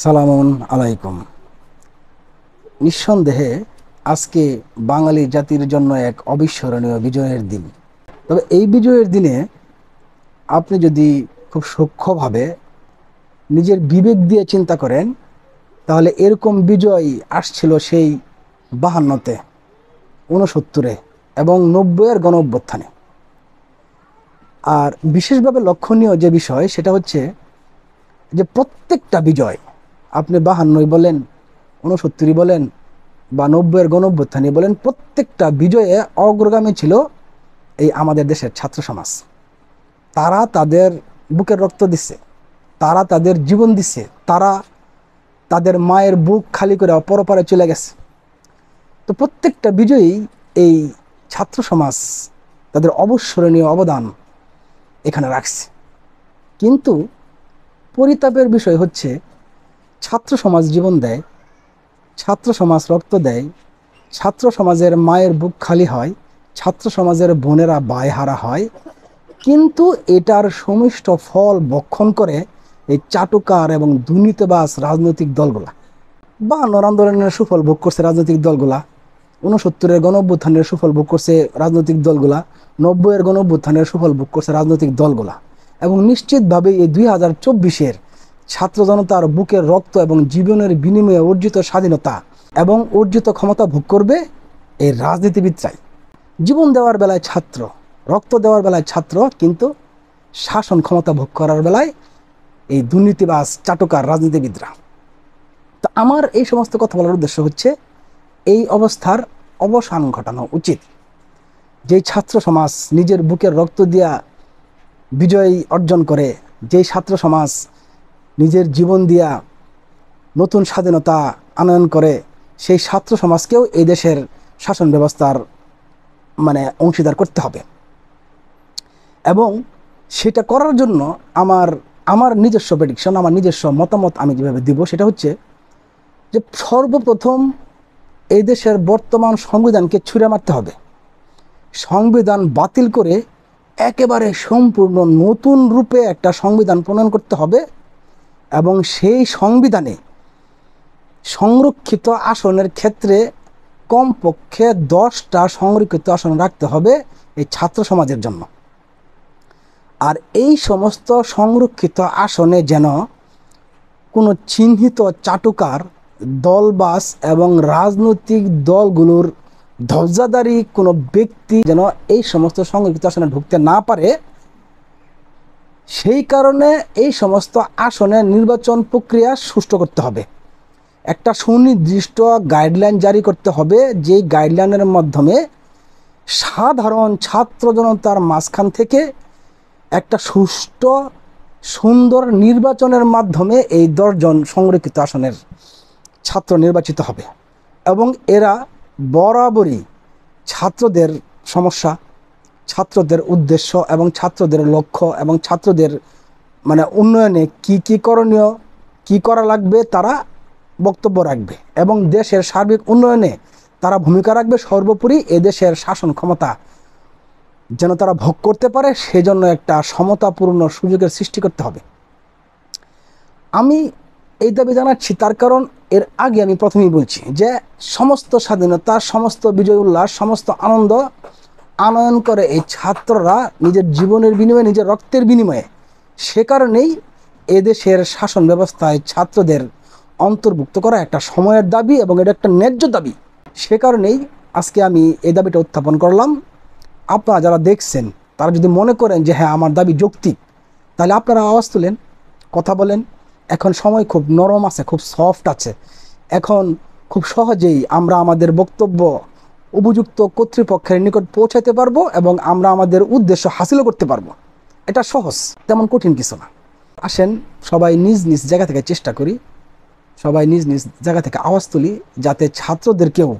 সালামুন আলাইকুম। নিঃসন্দেহে আজকে বাঙালি জাতির জন্য এক অবিস্মরণীয় বিজয়ের দিন। তবে এই বিজয়ের দিনে আপনি যদি খুব সূক্ষ্মভাবে নিজের বিবেক দিয়ে চিন্তা করেন, তাহলে এরকম বিজয় আসছিল সেই 52-তে, 69-এ এবং 90-এর গণ অভ্যুত্থানে। আর বিশেষভাবে লক্ষণীয় যে বিষয় সেটা হচ্ছে যে প্রত্যেকটা বিজয়, আপনি 52 বলেন, 69 বলেন বা 90-এর গণ অভ্যুত্থানই বলেন, প্রত্যেকটা বিজয়ে অগ্রগামী ছিল এই আমাদের দেশের ছাত্র সমাজ। তারা তাদের বুকের রক্ত দিচ্ছে, তারা তাদের জীবন দিচ্ছে, তারা তাদের মায়ের বুক খালি করে অপরপারে চলে গেছে। তো প্রত্যেকটা বিজয়ী এই ছাত্র সমাজ তাদের অবিস্মরণীয় অবদান এখানে রাখছে। কিন্তু পরিতাপের বিষয় হচ্ছে, ছাত্র সমাজ জীবন দেয়, ছাত্র সমাজ রক্ত দেয়, ছাত্র সমাজের মায়ের বুক খালি হয়, ছাত্র সমাজের বোনেরা বায়হারা হয়, কিন্তু এটার সুমিষ্ট ফল ভক্ষণ করে এই চাটুকার এবং দুর্নীতিবাজ রাজনৈতিক দলগুলা। 52 আন্দোলনের সুফল ভোগ করছে রাজনৈতিক দলগুলা, 69-এর গণ অভ্যুত্থানের সুফল ভোগ করছে রাজনৈতিক দলগুলা, 90-এর গণ অভ্যুত্থানের সুফল ভোগ করছে রাজনৈতিক দলগুলা, এবং নিশ্চিতভাবে এই 2024-এর ছাত্র জনতার বুকের রক্ত এবং জীবনের বিনিময়ে অর্জিত স্বাধীনতা এবং অর্জিত ক্ষমতা ভোগ করবে এই রাজনীতিবিদরাই। জীবন দেওয়ার বেলায় ছাত্র, রক্ত দেওয়ার বেলায় ছাত্র, কিন্তু শাসন ক্ষমতা ভোগ করার বেলায় এই দুর্নীতিবাজ চাটুকার রাজনীতিবিদরা। তো আমার এই সমস্ত কথা বলার উদ্দেশ্য হচ্ছে, এই অবস্থার অবসান ঘটানো উচিত। যেই ছাত্র সমাজ নিজের বুকের রক্ত দিয়া বিজয় অর্জন করে, যেই ছাত্র সমাজ নিজের জীবন দিয়া নতুন স্বাধীনতা আনয়ন করে, সেই ছাত্র সমাজকেও এই দেশের শাসন ব্যবস্থার অংশীদার করতে হবে। এবং সেটা করার জন্য আমার নিজস্ব প্রেডিকশন, আমার নিজস্ব মতামত আমি যেভাবে দিব সেটা হচ্ছে যে, সর্বপ্রথম এই দেশের বর্তমান সংবিধানকে ছুঁড়ে মারতে হবে। সংবিধান বাতিল করে একেবারে সম্পূর্ণ নতুন রূপে একটা সংবিধান প্রণয়ন করতে হবে, এবং সেই সংবিধানে সংরক্ষিত আসনের ক্ষেত্রে কমপক্ষে 10টা সংরক্ষিত আসন রাখতে হবে এই ছাত্র সমাজের জন্য। আর এই সমস্ত সংরক্ষিত আসনে যেন কোনো চিহ্নিত চাটুকার দলবাস এবং রাজনৈতিক দলগুলোর ধ্বজাধারী কোনো ব্যক্তি যেন এই সমস্ত সংরক্ষিত আসনে ঢুকতে না পারে, সেই কারণে এই সমস্ত আসনে নির্বাচন প্রক্রিয়া সুষ্ঠু করতে হবে। একটা সুনির্দিষ্ট গাইডলাইন জারি করতে হবে, যেই গাইডলাইনের মাধ্যমে সাধারণ ছাত্র জনতার মাঝখান থেকে একটা সুষ্ঠু সুন্দর নির্বাচনের মাধ্যমে এই 10 জন সংরক্ষিত আসনের ছাত্র নির্বাচিত হবে। এবং এরা বরাবরই ছাত্রদের সমস্যা, ছাত্রদের উদ্দেশ্য এবং ছাত্রদের লক্ষ্য এবং ছাত্রদের উন্নয়নে কি করণীয়, কি করা লাগবে তারা বক্তব্য রাখবে, এবং দেশের সার্বিক উন্নয়নে তারা ভূমিকা রাখবে। সর্বোপরি এদেশের শাসন ক্ষমতা যেন তারা ভোগ করতে পারে, সেজন্য একটা সমতাপূর্ণ সুযোগের সৃষ্টি করতে হবে। আমি এই দাবি জানাচ্ছি তার কারণ, এর আগে আমি প্রথমেই বলছি যে সমস্ত স্বাধীনতা, সমস্ত বিজয় উল্লাস, সমস্ত আনন্দ আনয়ন করে এই ছাত্ররা নিজের জীবনের বিনিময়ে, নিজের রক্তের বিনিময়ে। সে কারণেই এদেশের শাসন ব্যবস্থায় ছাত্রদের অন্তর্ভুক্ত করা একটা সময়ের দাবি এবং এটা একটা ন্যায্য দাবি। সে কারণেই আজকে আমি এই দাবিটা উত্থাপন করলাম। আপনারা যারা দেখছেন তারা যদি মনে করেন যে হ্যাঁ আমার দাবি যৌক্তিক, তাহলে আপনারা আওয়াজ তুলেন, কথা বলেন। এখন সময় খুব নরম আছে, খুব সফট আছে। এখন খুব সহজেই আমরা আমাদের বক্তব্য উপযুক্ত কর্তৃপক্ষের নিকট পৌঁছাতে পারবো এবং আমরা আমাদের উদ্দেশ্য হাসিলও করতে পারবো। এটা সহজ, তেমন কঠিন কিছু না। আসেন সবাই নিজ নিজ জায়গা থেকে চেষ্টা করি, সবাই নিজ নিজ জায়গা থেকে আওয়াজ তুলি, যাতে ছাত্রদেরকেও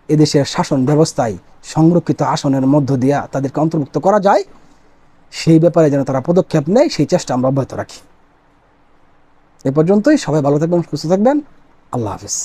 এদেশের শাসন ব্যবস্থায় সংরক্ষিত আসনের মধ্য দিয়া তাদেরকে অন্তর্ভুক্ত করা যায়। সেই ব্যাপারে যেন তারা পদক্ষেপ নেয়, সেই চেষ্টা আমরা অব্যাহত রাখি। এ পর্যন্তই। সবাই ভালো থাকবেন, সুস্থ থাকবেন। আল্লাহ হাফিজ।